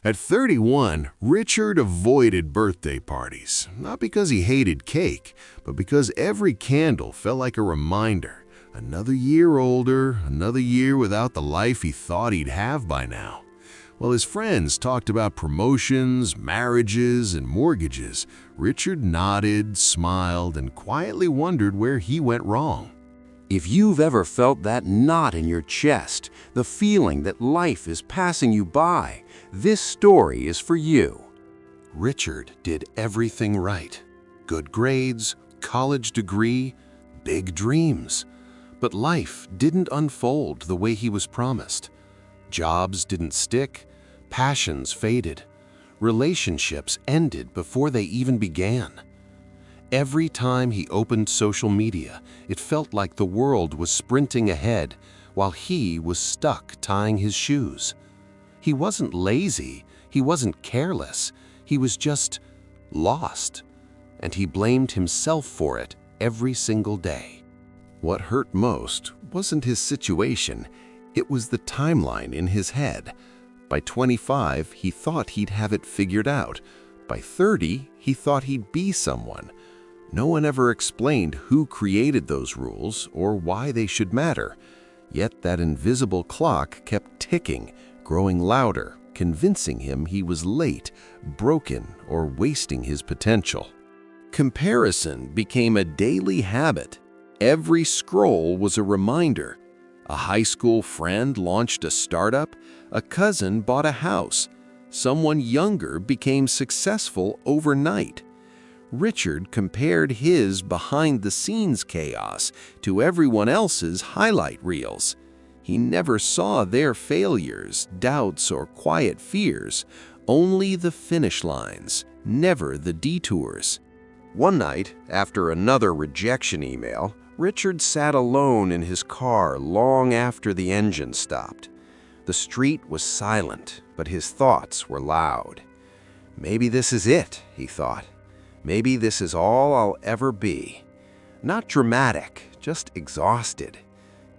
At 31, Richard avoided birthday parties, not because he hated cake, but because every candle felt like a reminder. Another year older, another year without the life he thought he'd have by now. While his friends talked about promotions, marriages, and mortgages, Richard nodded, smiled, and quietly wondered where he went wrong. If you've ever felt that knot in your chest, the feeling that life is passing you by, this story is for you. Richard did everything right. Good grades, college degree, big dreams. But life didn't unfold the way he was promised. Jobs didn't stick, passions faded, relationships ended before they even began. Every time he opened social media, it felt like the world was sprinting ahead while he was stuck tying his shoes. He wasn't lazy, he wasn't careless, he was just lost, and he blamed himself for it every single day. What hurt most wasn't his situation, it was the timeline in his head. By 25, he thought he'd have it figured out. By 30, he thought he'd be someone. No one ever explained who created those rules or why they should matter. Yet that invisible clock kept ticking, growing louder, convincing him he was late, broken, or wasting his potential. Comparison became a daily habit. Every scroll was a reminder. A high school friend launched a startup, a cousin bought a house, someone younger became successful overnight. Richard compared his behind-the-scenes chaos to everyone else's highlight reels. He never saw their failures, doubts, or quiet fears, only the finish lines, never the detours. One night, after another rejection email, Richard sat alone in his car long after the engine stopped. The street was silent, but his thoughts were loud. Maybe this is it, he thought. Maybe this is all I'll ever be. Not dramatic, just exhausted.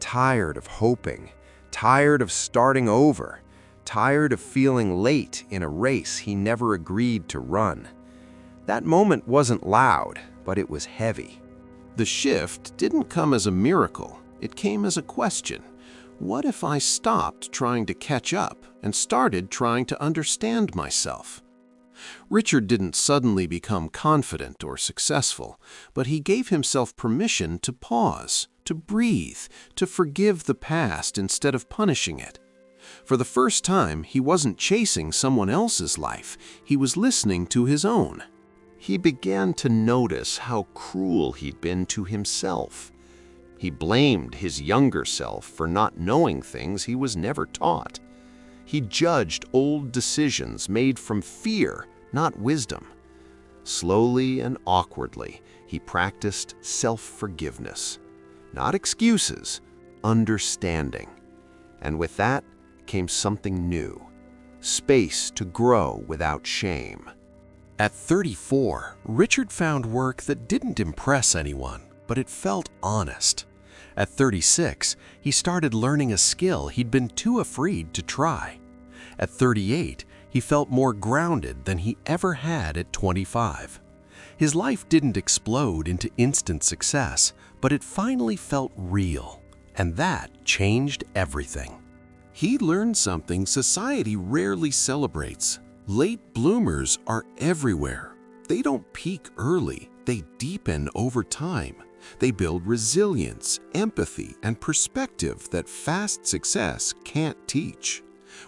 Tired of hoping, tired of starting over, tired of feeling late in a race he never agreed to run. That moment wasn't loud, but it was heavy. The shift didn't come as a miracle, it came as a question. What if I stopped trying to catch up and started trying to understand myself? Richard didn't suddenly become confident or successful, but he gave himself permission to pause, to breathe, to forgive the past instead of punishing it. For the first time, he wasn't chasing someone else's life, he was listening to his own. He began to notice how cruel he'd been to himself. He blamed his younger self for not knowing things he was never taught. He judged old decisions made from fear, not wisdom. Slowly and awkwardly, he practiced self-forgiveness. Not excuses, understanding. And with that came something new, space to grow without shame. At 34, Richard found work that didn't impress anyone, but it felt honest. At 36, he started learning a skill he'd been too afraid to try. At 38, he felt more grounded than he ever had at 25. His life didn't explode into instant success, but it finally felt real, and that changed everything. He learned something society rarely celebrates. Late bloomers are everywhere. They don't peak early, they deepen over time. They build resilience, empathy, and perspective that fast success can't teach.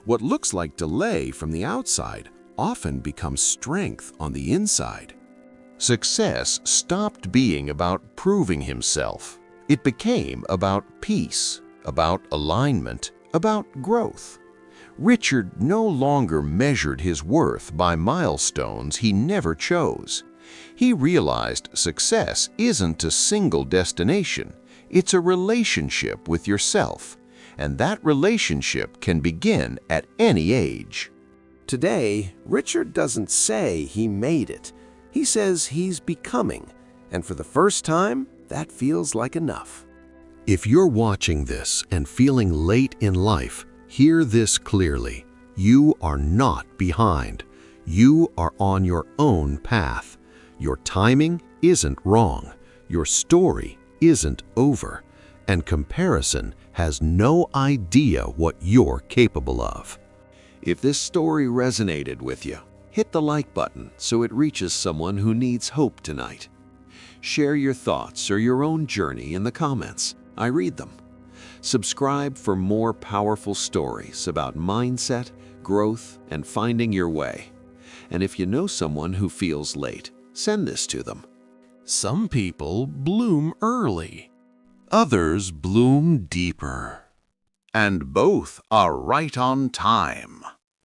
What looks like delay from the outside often becomes strength on the inside. Success stopped being about proving himself. It became about peace, about alignment, about growth. Richard no longer measured his worth by milestones he never chose. He realized success isn't a single destination, it's a relationship with yourself, and that relationship can begin at any age. Today, Richard doesn't say he made it. He says he's becoming, and for the first time, that feels like enough. If you're watching this and feeling late in life, hear this clearly. You are not behind. You are on your own path. Your timing isn't wrong. Your story isn't over. And comparison has no idea what you're capable of. If this story resonated with you, hit the like button so it reaches someone who needs hope tonight. Share your thoughts or your own journey in the comments. I read them. Subscribe for more powerful stories about mindset, growth, and finding your way. And if you know someone who feels late, send this to them. Some people bloom early. Others bloom deeper. And both are right on time.